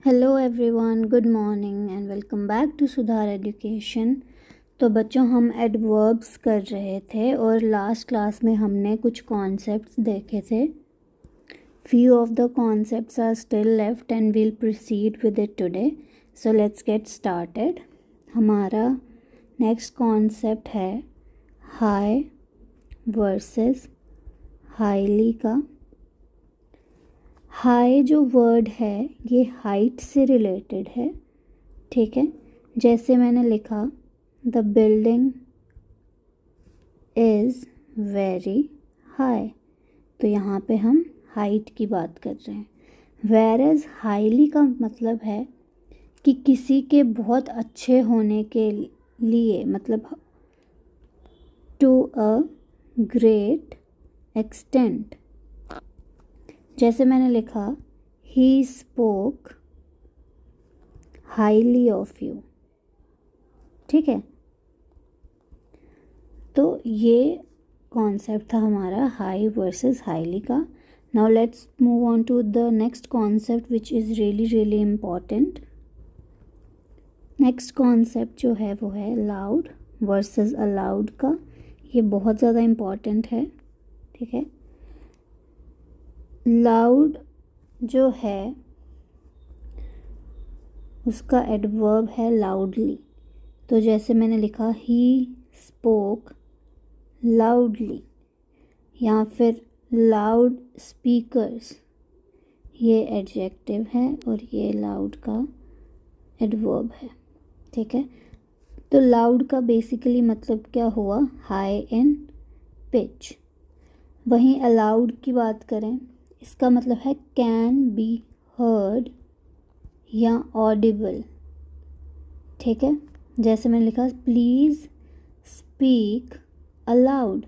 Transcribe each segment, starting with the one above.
Hello everyone, good morning and welcome back to Sudhar Education. तो बच्चों, हम एडवर्ब्स कर रहे थे और लास्ट क्लास में हमने कुछ कॉन्सेप्ट्स देखे थे। Few of the concepts are still left and we'll proceed with it today. So let's get started. हमारा नेक्स्ट कॉन्सेप्ट है हाई वर्सेस हाईली का। हाई जो वर्ड है ये हाइट से रिलेटेड है, ठीक है। जैसे मैंने लिखा the building is very high, तो यहाँ पे हम हाइट की बात कर रहे हैं। वेरएज हाईली का मतलब है कि किसी के बहुत अच्छे होने के लिए, मतलब टू अ ग्रेट एक्सटेंट। जैसे मैंने लिखा he spoke highly of you, ठीक है। तो ये कॉन्सेप्ट था हमारा हाई वर्सेस हाईली का। Now let's move on to the next concept which is really really important. Next concept जो है वो है लाउड वर्सेस अलाउड का। ये बहुत ज़्यादा इम्पॉर्टेंट है, ठीक है। लाउड जो है उसका एडवर्ब है लाउडली। तो जैसे मैंने लिखा ही स्पोक लाउडली, या फिर लाउड स्पीकर्स, ये एडजेक्टिव है और ये लाउड का एडवर्ब है, ठीक है। तो लाउड का बेसिकली मतलब क्या हुआ, हाई इन पिच। वहीं अलाउड की बात करें, इसका मतलब है कैन बी हर्ड या ऑडिबल, ठीक है। जैसे मैंने लिखा प्लीज़ स्पीक अलाउड,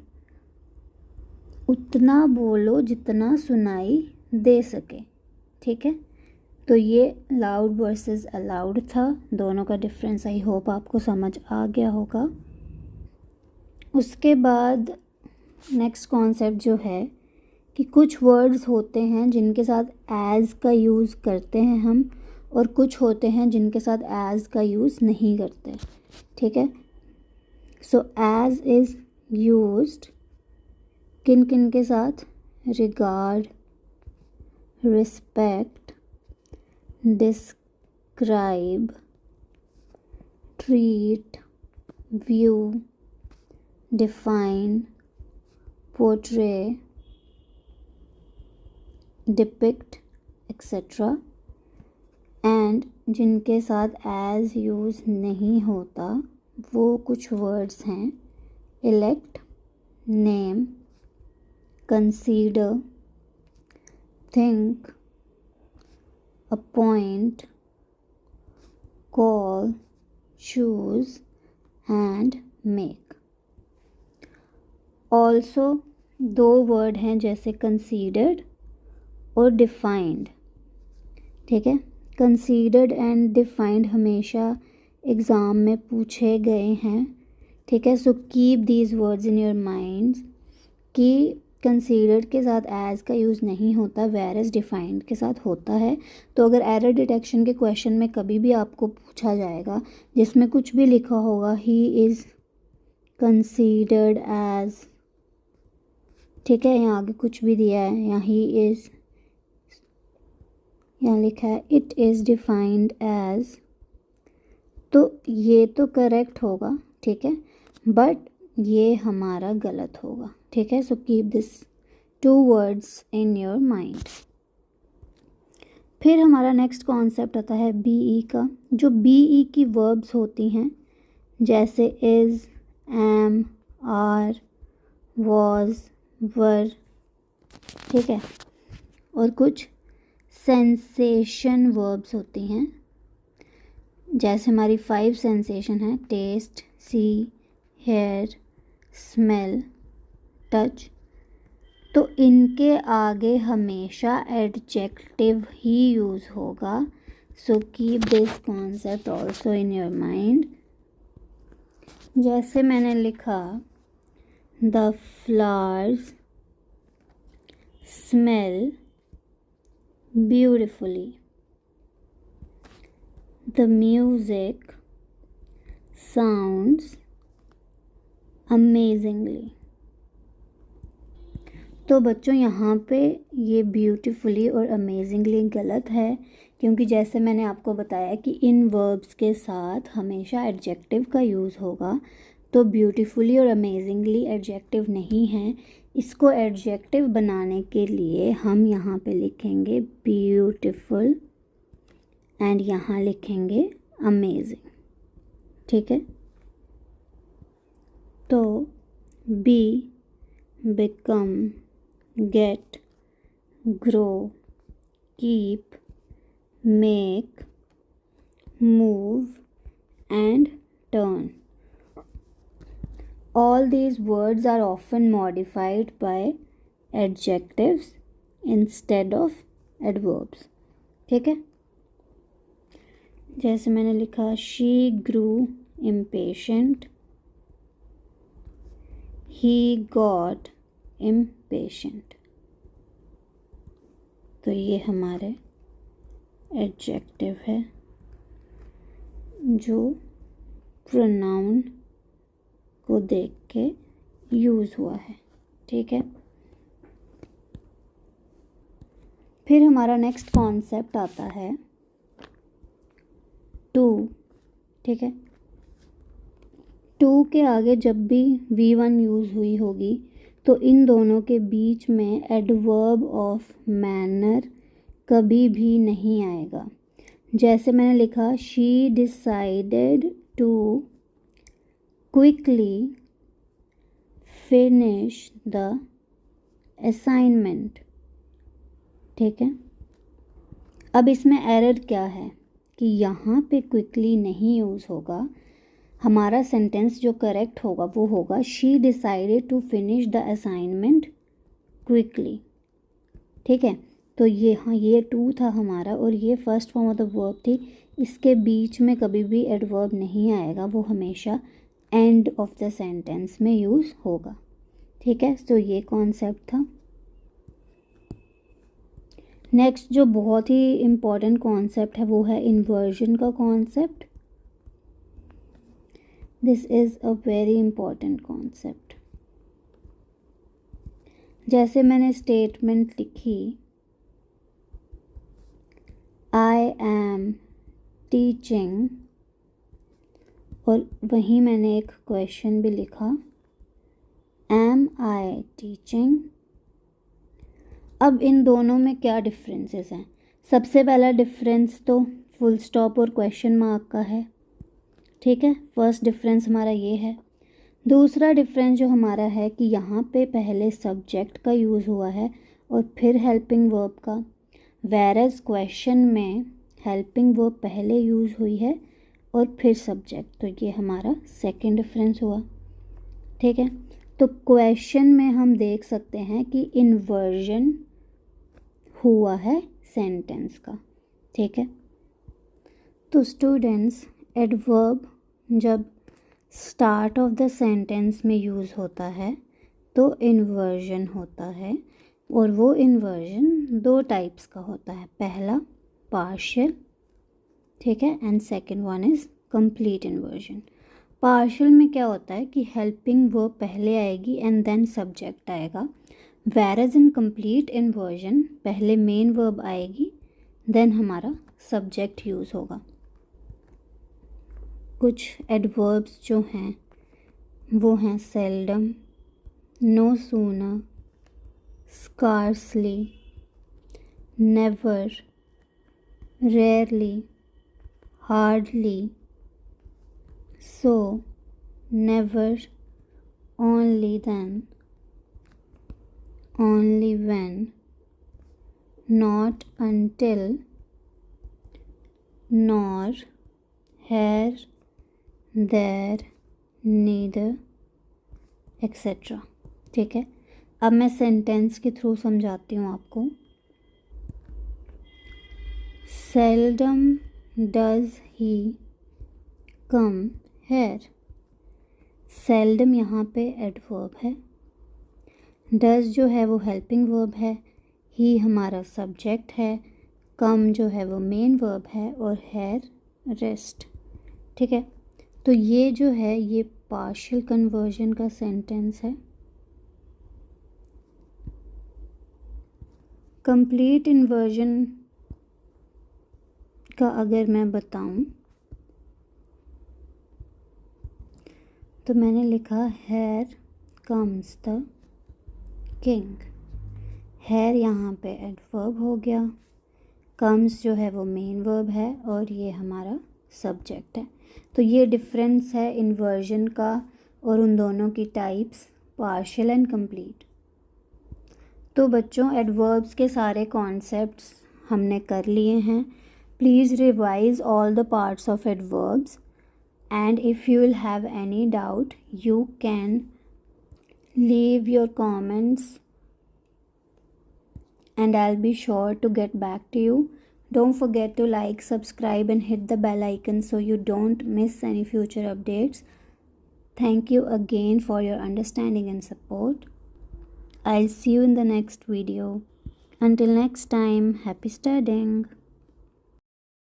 उतना बोलो जितना सुनाई दे सके, ठीक है। तो ये लाउड वर्सेस अलाउड था, दोनों का डिफरेंस आई होप आपको समझ आ गया होगा। उसके बाद नेक्स्ट कॉन्सेप्ट जो है कि कुछ वर्ड्स होते हैं जिनके साथ एज का यूज़ करते हैं हम, और कुछ होते हैं जिनके साथ एज का यूज़ नहीं करते, ठीक है। सो एज इज़ यूज्ड किन किन के साथ, regard, respect, describe, treat, view, define, portray, depict etcetera. And जिनके साथ एज यूज़ नहीं होता वो कुछ वर्ड्स हैं elect, name, consider, think, appoint, call, choose and make. Also दो वर्ड हैं जैसे कंसीडर्ड और डिफाइंड, ठीक है। कंसीडर्ड एंड डिफाइंड हमेशा एग्ज़ाम में पूछे गए हैं, ठीक है। So keep these words in your mind कि कंसीडर्ड के साथ एज का यूज़ नहीं होता, वेरएज डिफाइंड के साथ होता है। तो अगर एरर डिटेक्शन के क्वेश्चन में कभी भी आपको पूछा जाएगा जिसमें कुछ भी लिखा होगा ही इज़ कंसीडर्ड एज, ठीक है, यहाँ आगे कुछ भी दिया है, यहाँ ही इज़, यहाँ लिखा है इट इज़ डिफाइंड एज, तो ये तो करेक्ट होगा, ठीक है, बट ये हमारा गलत होगा, ठीक है। So keep this two words in your mind. फिर हमारा नेक्स्ट कॉन्सेप्ट आता है बीई का। जो बीई की वर्ब्स होती हैं जैसे इज़, एम, आर, वॉज, वर, ठीक है, और कुछ सेंसेशन वर्ब्स होती हैं जैसे हमारी 5 सेंसेशन है टेस्ट, सी, हेयर, स्मेल, टच। तो इनके आगे हमेशा एडजेक्टिव ही यूज़ होगा। सो keep this concept also in your mind. जैसे मैंने लिखा the flowers smell beautifully, the music sounds amazingly. तो बच्चों यहाँ पे ये ब्यूटीफुली और अमेजिंगली गलत है, क्योंकि जैसे मैंने आपको बताया कि इन वर्ब्स के साथ हमेशा एडजेक्टिव का यूज़ होगा। तो ब्यूटीफुली और अमेजिंगली एडजेक्टिव नहीं है। इसको एडजेक्टिव बनाने के लिए हम यहाँ पे लिखेंगे ब्यूटीफुल एंड यहाँ लिखेंगे अमेजिंग। ठीक है, तो be, become, get, grow, keep, make, move and turn. All these words are often modified by adjectives instead of adverbs. ठीक है, जैसे मैंने लिखा she grew impatient, he got impatient। तो ये हमारे एडजेक्टिव है जो प्रोनाउन को देख के यूज़ हुआ है। ठीक है, फिर हमारा नेक्स्ट कॉन्सेप्ट आता है टू। ठीक है, टू के आगे जब भी V1 यूज़ हुई होगी तो इन दोनों के बीच में एडवर्ब ऑफ मैनर कभी भी नहीं आएगा। जैसे मैंने लिखा she decided to quickly finish the assignment. ठीक है, अब इसमें एरर क्या है कि यहाँ पे क्विकली नहीं यूज़ होगा। हमारा सेंटेंस जो करेक्ट होगा वो होगा she decided to finish the assignment quickly. ठीक है, तो ये हाँ ये टू था हमारा और ये first form of the verb थी। इसके बीच में कभी भी एडवर्ब नहीं आएगा, वो हमेशा एंड ऑफ द सेंटेंस में यूज़ होगा। ठीक है, तो ये कॉन्सेप्ट था। नेक्स्ट जो बहुत ही इम्पॉर्टेंट कॉन्सेप्ट है वो है इन्वर्जन का concept. This is a very important concept. जैसे मैंने स्टेटमेंट लिखी आई एम टीचिंग और वहीं मैंने एक क्वेश्चन भी लिखा एम आई टीचिंग। अब इन दोनों में क्या डिफरेंसेस हैं? सबसे पहला डिफरेंस तो फुल स्टॉप और क्वेश्चन मार्क का है। ठीक है, फर्स्ट डिफरेंस हमारा ये है। दूसरा डिफरेंस जो हमारा है कि यहाँ पे पहले सब्जेक्ट का यूज़ हुआ है और फिर हेल्पिंग वर्ब का, वेरएज क्वेश्चन में हेल्पिंग वर्ब पहले यूज़ हुई है और फिर सब्जेक्ट। तो ये हमारा सेकंड डिफरेंस हुआ। ठीक है, तो क्वेश्चन में हम देख सकते हैं कि इन्वर्जन हुआ है सेंटेंस का। ठीक है, तो स्टूडेंट्स एडवर्ब जब स्टार्ट ऑफ द सेंटेंस में यूज़ होता है तो इन्वर्जन होता है और वो इन्वर्जन दो टाइप्स का होता है। पहला पार्शियल, ठीक है, and second one is complete inversion. Partial में क्या होता है कि हेल्पिंग वर्ब पहले आएगी एंड देन सब्जेक्ट आएगा, whereas इन कंप्लीट इन्वर्जन पहले मेन वर्ब आएगी देन हमारा सब्जेक्ट यूज़ होगा। कुछ एडवर्ब्स जो हैं वो हैं seldom, no sooner, scarcely, never, rarely, hardly, so, never, only then, only when, not until, nor, here, there, neither, etc. ठीक है, अब मैं सेंटेंस के थ्रू समझाती हूँ आपको। seldom does he come here। seldom यहाँ पे एडवर्ब है, डज जो है वो हेल्पिंग वर्ब है, ही हमारा सब्जेक्ट है, कम जो है वो मेन वर्ब है और हैर रेस्ट। ठीक है, तो ये जो है ये पार्शियल कन्वर्जन का सेंटेंस है। कंप्लीट इन्वर्जन का अगर मैं बताऊं तो मैंने लिखा here comes the king. Here यहाँ पे एडवर्ब हो गया, कम्स जो है वो मेन वर्ब है और ये हमारा सब्जेक्ट है। तो ये डिफरेंस है इन्वर्जन का और उन दोनों की टाइप्स पार्शियल एंड कंप्लीट। तो बच्चों एडवर्ब्स के सारे कॉन्सेप्ट्स हमने कर लिए हैं। Please revise all the parts of adverbs and if you will have any doubt you can leave your comments and I'll be sure to get back to you. Don't forget to like, subscribe and hit the bell icon so you don't miss any future updates. Thank you again for your understanding and support. I'll see you in the next video. Until next time, happy studying.